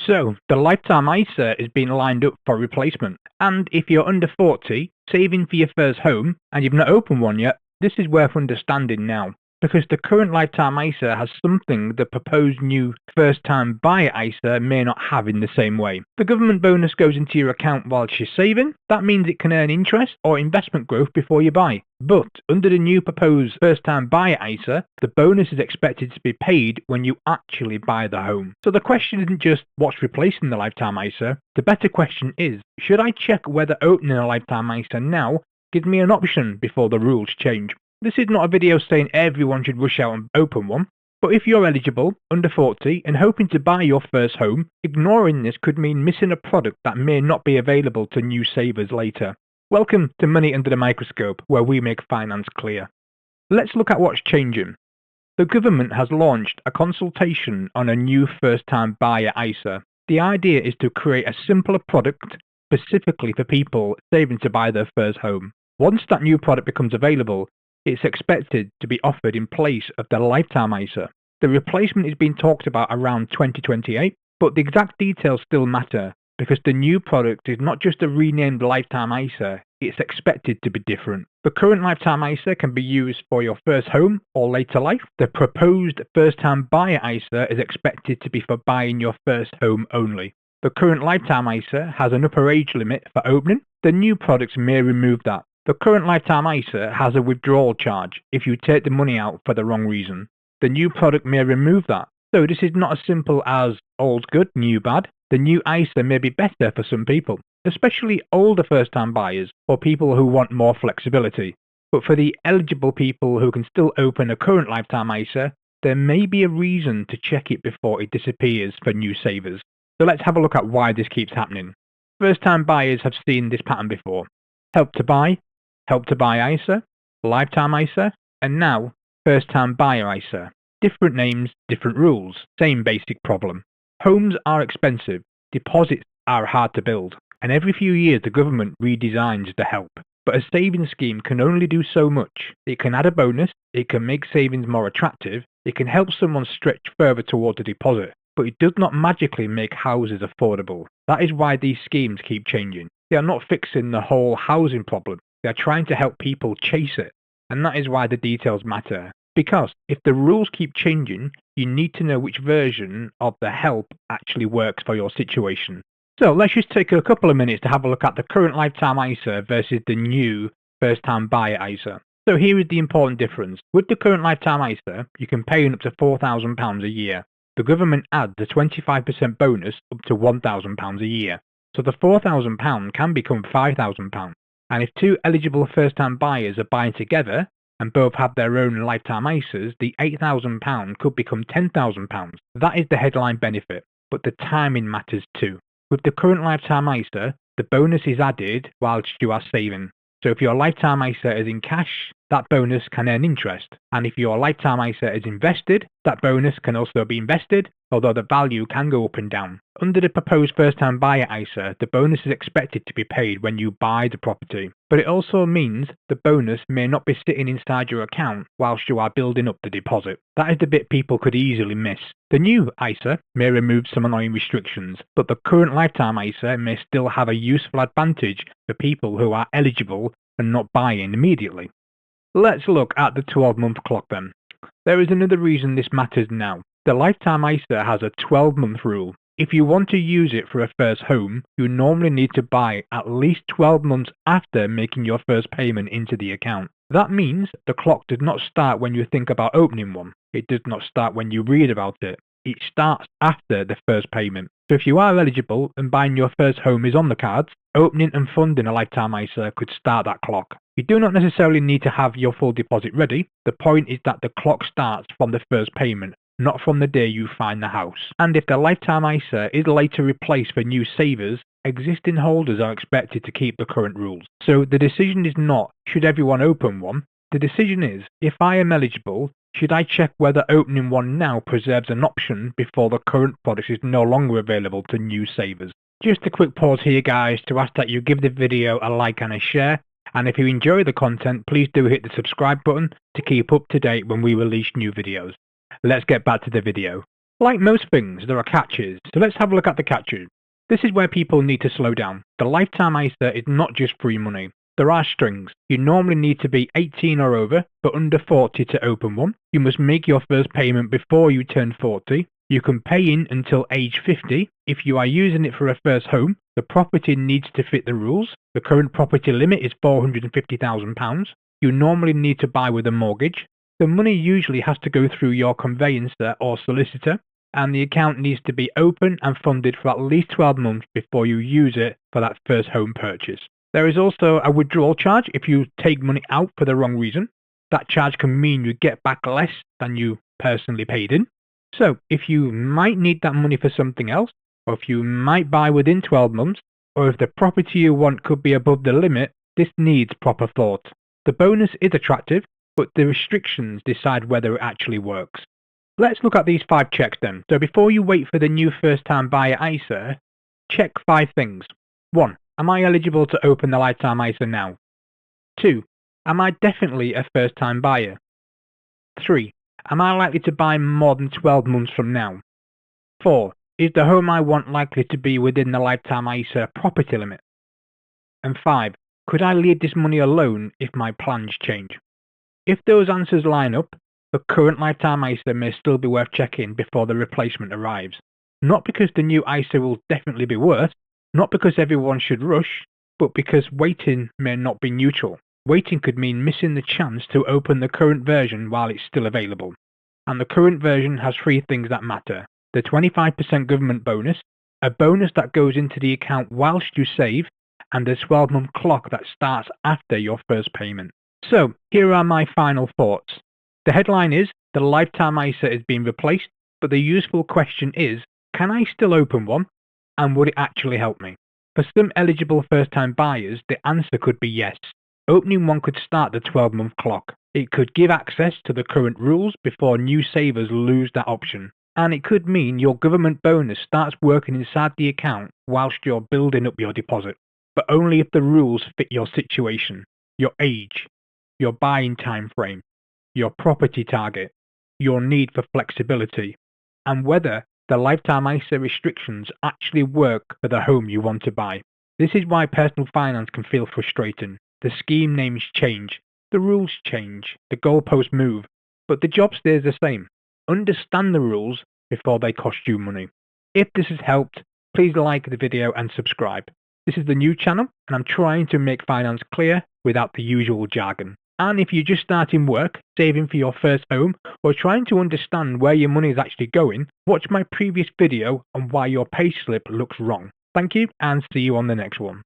So, the lifetime ISA is being lined up for replacement. And if you're under 40, saving for your first home, and you've not opened one yet, this is worth understanding now. Because the current lifetime ISA has something the proposed new first-time buyer ISA may not have in the same way. The government bonus goes into your account whilst you're saving. That means it can earn interest or investment growth before you buy. But under the new proposed first-time buyer ISA, the bonus is expected to be paid when you actually buy the home. So the question isn't just what's replacing the lifetime ISA. The better question is, should I check whether opening a lifetime ISA now gives me an option before the rules change? This is not a video saying everyone should rush out and open one, but if you're eligible, under 40, and hoping to buy your first home, ignoring this could mean missing a product that may not be available to new savers later. Welcome to Money Under the Microscope, where we make finance clear. Let's look at what's changing. The government has launched a consultation on a new first-time buyer ISA. The idea is to create a simpler product specifically for people saving to buy their first home. Once that new product becomes available, it's expected to be offered in place of the lifetime ISA. The replacement is being talked about around 2028, but the exact details still matter because the new product is not just a renamed lifetime ISA, it's expected to be different. The current lifetime ISA can be used for your first home or later life. The proposed first-time buyer ISA is expected to be for buying your first home only. The current lifetime ISA has an upper age limit for opening. The new products may remove that. The current lifetime ISA has a withdrawal charge if you take the money out for the wrong reason. The new product may remove that. So this is not as simple as old good, new bad. The new ISA may be better for some people, especially older first-time buyers or people who want more flexibility. But for the eligible people who can still open a current lifetime ISA, there may be a reason to check it before it disappears for new savers. So let's have a look at why this keeps happening. First-time buyers have seen this pattern before. Help to Buy ISA, Lifetime ISA, and now First-Time Buyer ISA. Different names, different rules, same basic problem. Homes are expensive, deposits are hard to build, and every few years the government redesigns the help. But a savings scheme can only do so much. It can add a bonus, it can make savings more attractive, it can help someone stretch further towards a deposit, but it does not magically make houses affordable. That is why these schemes keep changing. They are not fixing the whole housing problem. They are trying to help people chase it, and that is why the details matter. Because if the rules keep changing, you need to know which version of the help actually works for your situation. So let's just take a couple of minutes to have a look at the current lifetime ISA versus the new first-time buyer ISA. So here is the important difference. With the current lifetime ISA, you can pay in up to £4,000 a year. The government adds a 25% bonus up to £1,000 a year. So the £4,000 can become £5,000. And if two eligible first-time buyers are buying together and both have their own lifetime ISAs, the £8,000 could become £10,000. That is the headline benefit, but the timing matters too. With the current lifetime ISA, the bonus is added whilst you are saving. So if your lifetime ISA is in cash, that bonus can earn interest. And if your lifetime ISA is invested, that bonus can also be invested, although the value can go up and down. Under the proposed first-time buyer ISA, the bonus is expected to be paid when you buy the property. But it also means the bonus may not be sitting inside your account whilst you are building up the deposit. That is the bit people could easily miss. The new ISA may remove some annoying restrictions, but the current lifetime ISA may still have a useful advantage for people who are eligible and not buying immediately. Let's look at the 12-month clock then. There is another reason this matters now. The lifetime ISA has a 12-month rule. If you want to use it for a first home, you normally need to buy at least 12 months after making your first payment into the account. That means the clock does not start when you think about opening one. It does not start when you read about it. It starts after the first payment. So if you are eligible and buying your first home is on the cards, opening and funding a lifetime ISA could start that clock. You do not necessarily need to have your full deposit ready. The point is that the clock starts from the first payment, not from the day you find the house. And if the lifetime ISA is later replaced for new savers, existing holders are expected to keep the current rules. So the decision is not, should everyone open one? The decision is, if I am eligible, should I check whether opening one now preserves an option before the current product is no longer available to new savers? Just a quick pause here guys to ask that you give the video a like and a share, and if you enjoy the content please do hit the subscribe button to keep up to date when we release new videos. Let's get back to the video. Like most things, there are catches, so let's have a look at the catches. This is where people need to slow down. The lifetime ISA is not just free money. There are strings. You normally need to be 18 or over, but under 40 to open one. You must make your first payment before you turn 40. You can pay in until age 50. If you are using it for a first home, the property needs to fit the rules. The current property limit is £450,000. You normally need to buy with a mortgage. The money usually has to go through your conveyancer or solicitor, and the account needs to be open and funded for at least 12 months before you use it for that first home purchase. There is also a withdrawal charge if you take money out for the wrong reason. That charge can mean you get back less than you personally paid in. So, if you might need that money for something else, or if you might buy within 12 months, or if the property you want could be above the limit, this needs proper thought. The bonus is attractive, but the restrictions decide whether it actually works. Let's look at these 5 checks then. So before you wait for the new first-time buyer ISA, check 5 things. 1. Am I eligible to open the lifetime ISA now? 2. Am I definitely a first-time buyer? 3. Am I likely to buy more than 12 months from now? 4. Is the home I want likely to be within the lifetime ISA property limit? And 5. Could I leave this money alone if my plans change? If those answers line up, the current lifetime ISA may still be worth checking before the replacement arrives. Not because the new ISA will definitely be worse, not because everyone should rush, but because waiting may not be neutral. Waiting could mean missing the chance to open the current version while it's still available. And the current version has 3 things that matter. The 25% government bonus, a bonus that goes into the account whilst you save, and a 12-month clock that starts after your first payment. So, here are my final thoughts. The headline is, the lifetime ISA is being replaced, but the useful question is, can I still open one? And would it actually help me? For some eligible first-time buyers, the answer could be yes. Opening one could start the 12-month clock. It could give access to the current rules before new savers lose that option. And it could mean your government bonus starts working inside the account whilst you're building up your deposit. But only if the rules fit your situation, your age, your buying time frame, your property target, your need for flexibility, and whether the lifetime ISA restrictions actually work for the home you want to buy. This is why personal finance can feel frustrating. The scheme names change, the rules change, the goalposts move, but the job stays the same. Understand the rules before they cost you money. If this has helped, please like the video and subscribe. This is the new channel, and I'm trying to make finance clear without the usual jargon. And if you're just starting work, saving for your first home, or trying to understand where your money is actually going, watch my previous video on why your payslip looks wrong. Thank you, and see you on the next one.